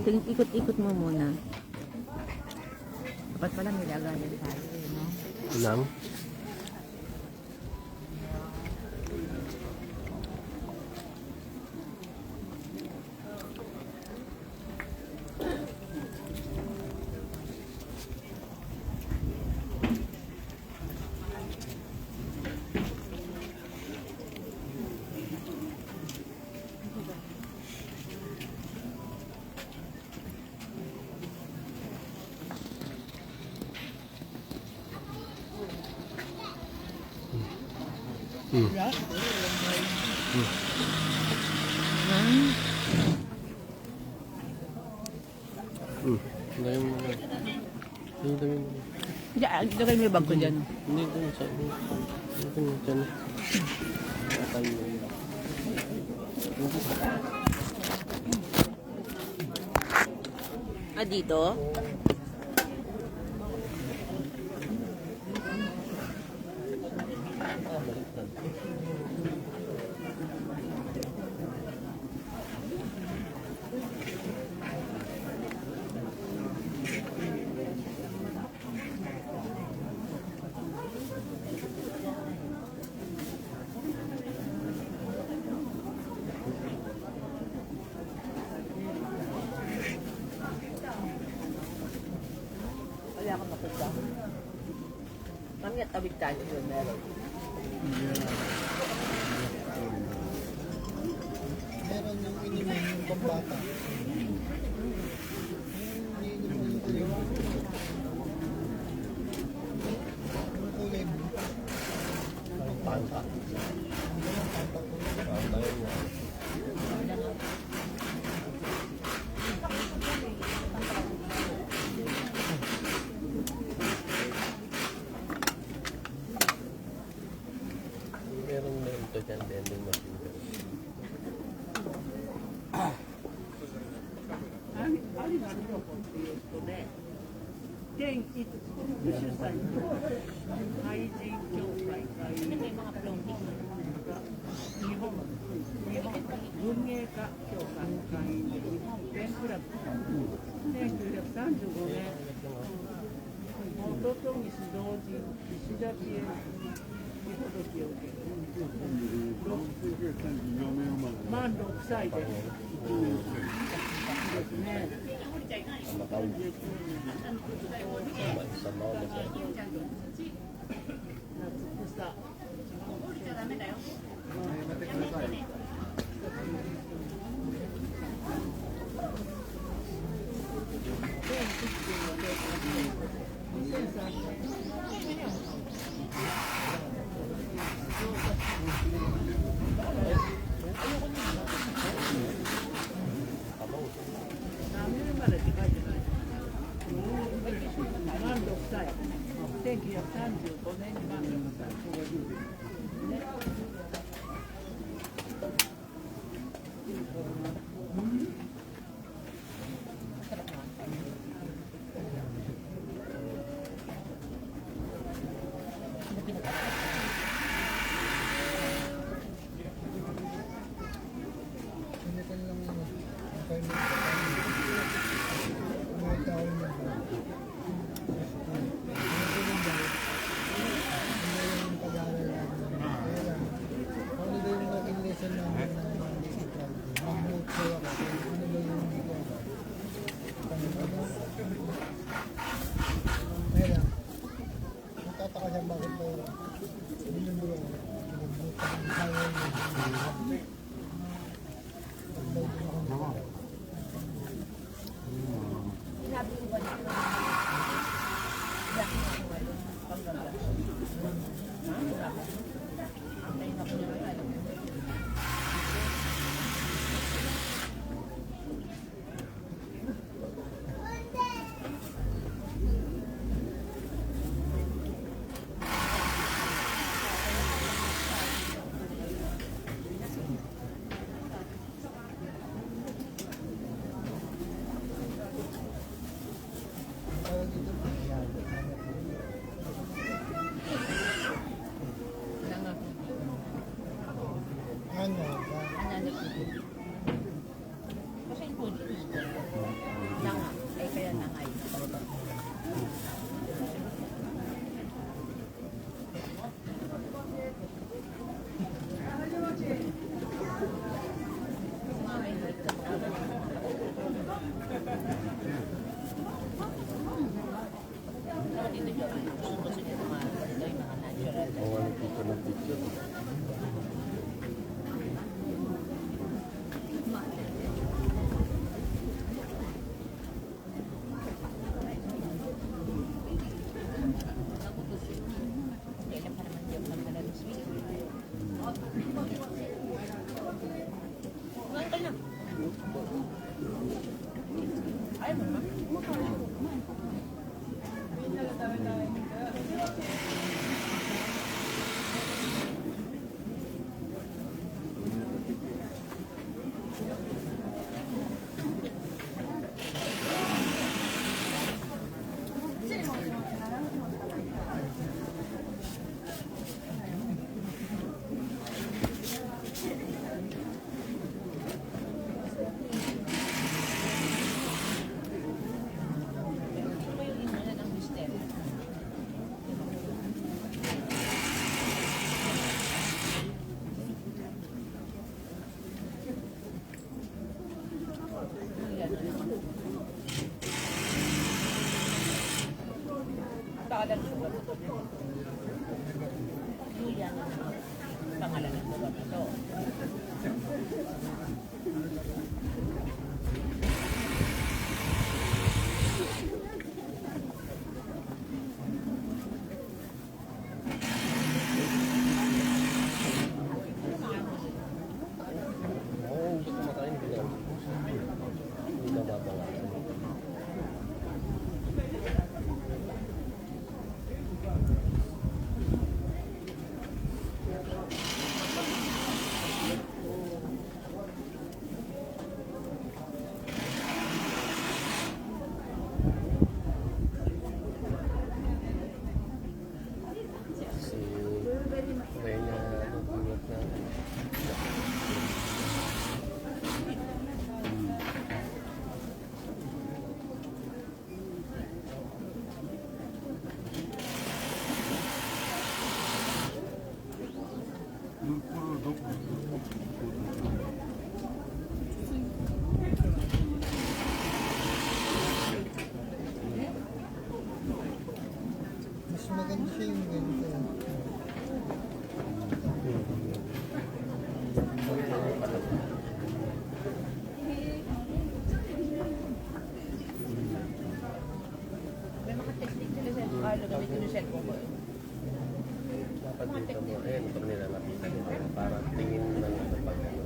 Ikot-ikot mo muna. Dapat pala nilagayan tayo, no? Lang. Dami mo na. Dito kayo may bag ko dyan. Hindi ko na sabi. Hindi ko na dyan. Tayo mo yun. Dito? Wala akong makita. Kami at tabig tayo yun meron. Meron yung ininom yung pambata. Yung kulay mo. Panta. Panta yun. Meron na ito dyan, vending machine. Kain mo ba? Gusto ko yung ino ng mister. Pangalan ko ba ito? Julian. Pangalan ko ba ito? Oo, gusto ko makain. Hindi na mabawasan. Si Reyna, natulog na. Mas maganda siya yung ganito. May mga technique sila sa Carlo, gamit yung cellphone ko. Dapat dito mo, ayun, pag nilalapitan nila, para tingin lang ito pag ano.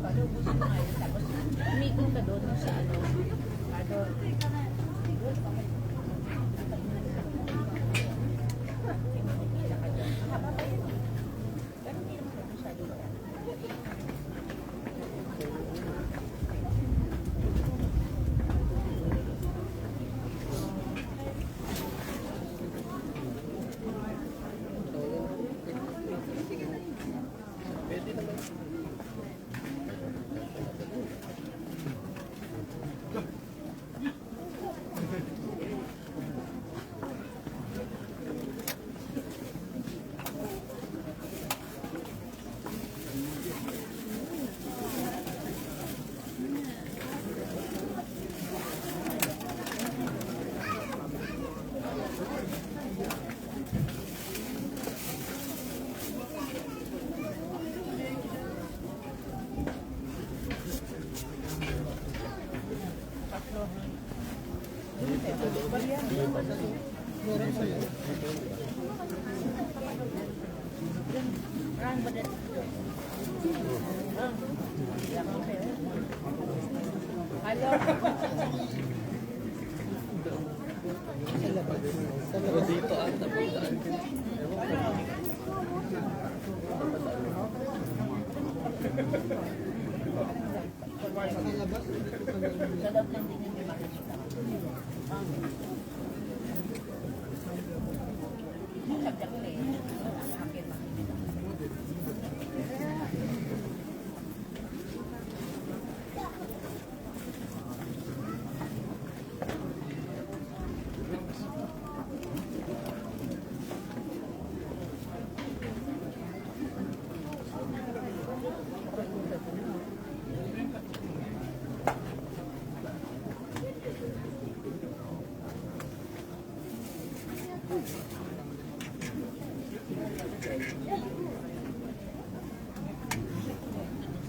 Palubusin mo ngayon, tapos umikot ka doon sa ano, pero hindi naman masyado. Pwede naman. Marami ba dito? Hello? Pero dito ata, pagdaan din. Sa labas, Sa loob lang din yung makikita. Sabjak na eh. Akin makikita.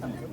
Thank you.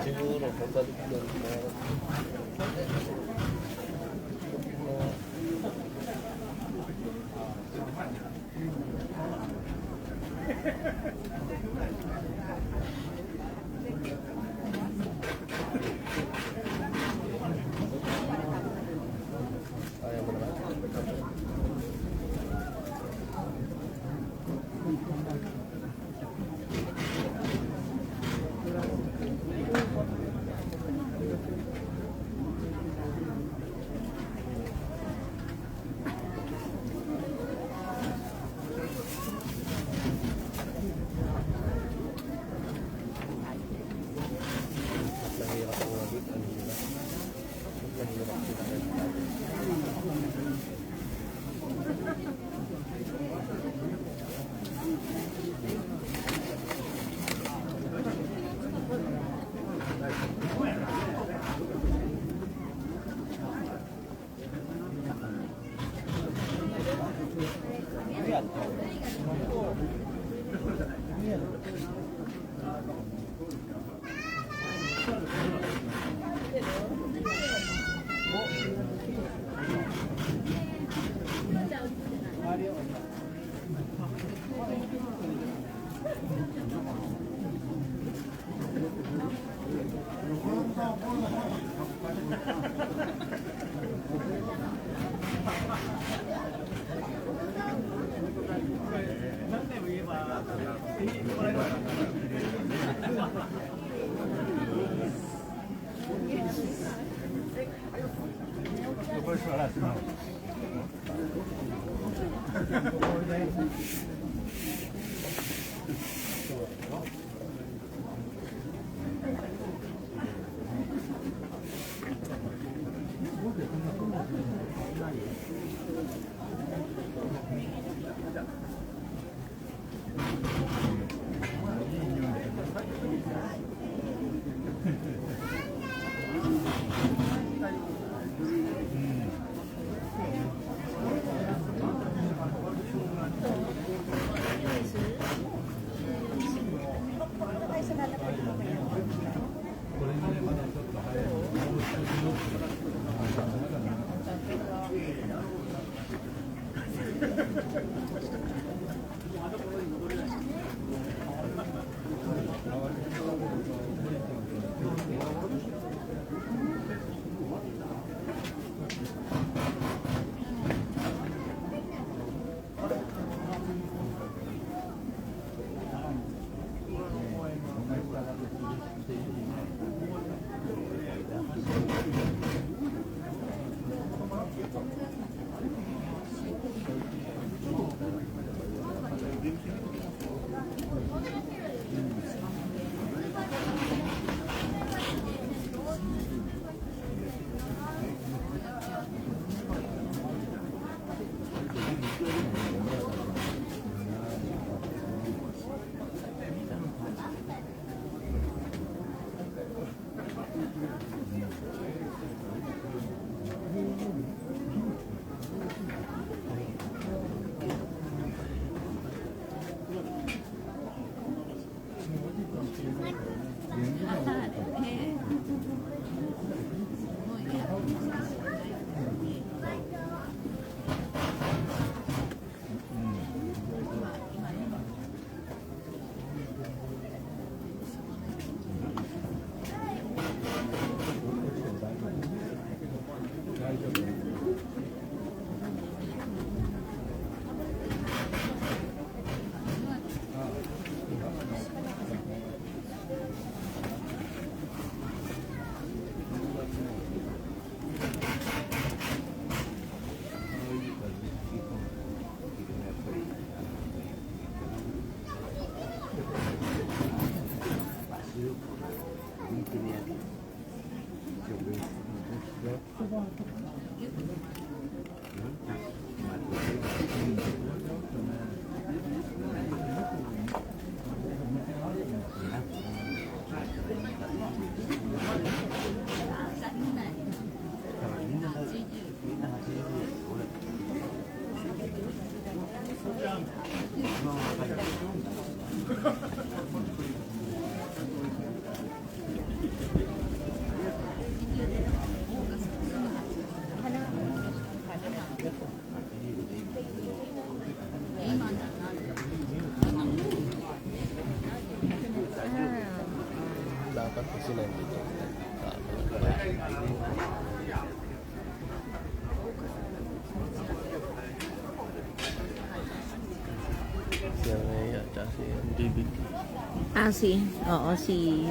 Siguro, pagbalik doon. Ayaw mo naman. Mahirap ang labit. Ano nila? Mahirap sila. Pati sila dito. Siya na yata si David. Ah, oo, si...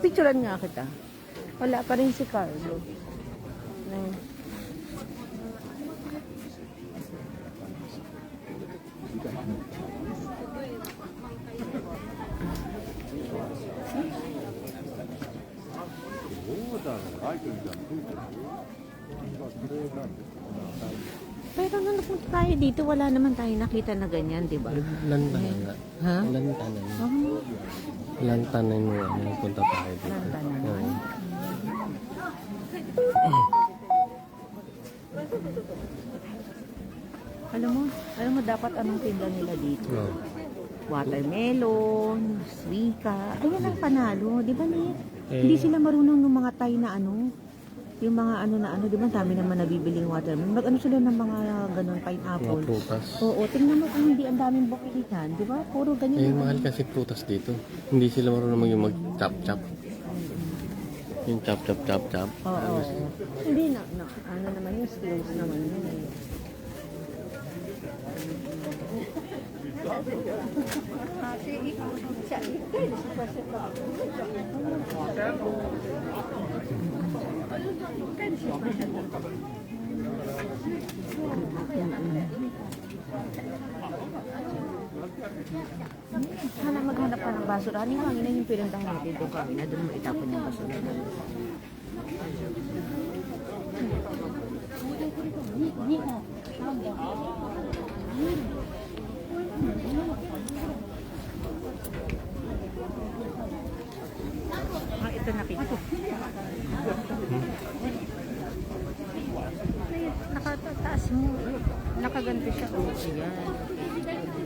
Picturean nga kita. Wala pa rin si Carlo. Ayun. Pero nung napunta tayo dito, wala naman tayo nakita na ganyan, di ba? Lantanan nga. Ha? Lantanan. Oh, Lantanan mo ano, punta tayo dito. Lantanan. Oo. alam mo dapat anong tinda nila dito? Oo. Watermelon, swika. Ayun ang panalo, di ba Nit? Eh. Hindi sila marunong ng mga Thai na ano. Yung mga ano na ano, di ba? Dami naman nabibiling watermelon. Mag-ano sila ng mga ganun, Mga pineapple. prutas. Oo, tingnan mo kung hindi ang daming bukilitan, di ba? Puro ganyan. Eh, mahal kasi prutas dito. Hindi sila marunong yung mag-chop-chop. Yung chop-chop-chop-chop. Oo. Hindi na, ano naman yung skills naman yun eh. Sana maghanap ka ng basura. Ano yung hangin na yung pinuntahan natin doon kami na doon mo itapon yung basura na. Ah, ito nakita. Nakataas mo. Nakaganto siya. Oh, ayan.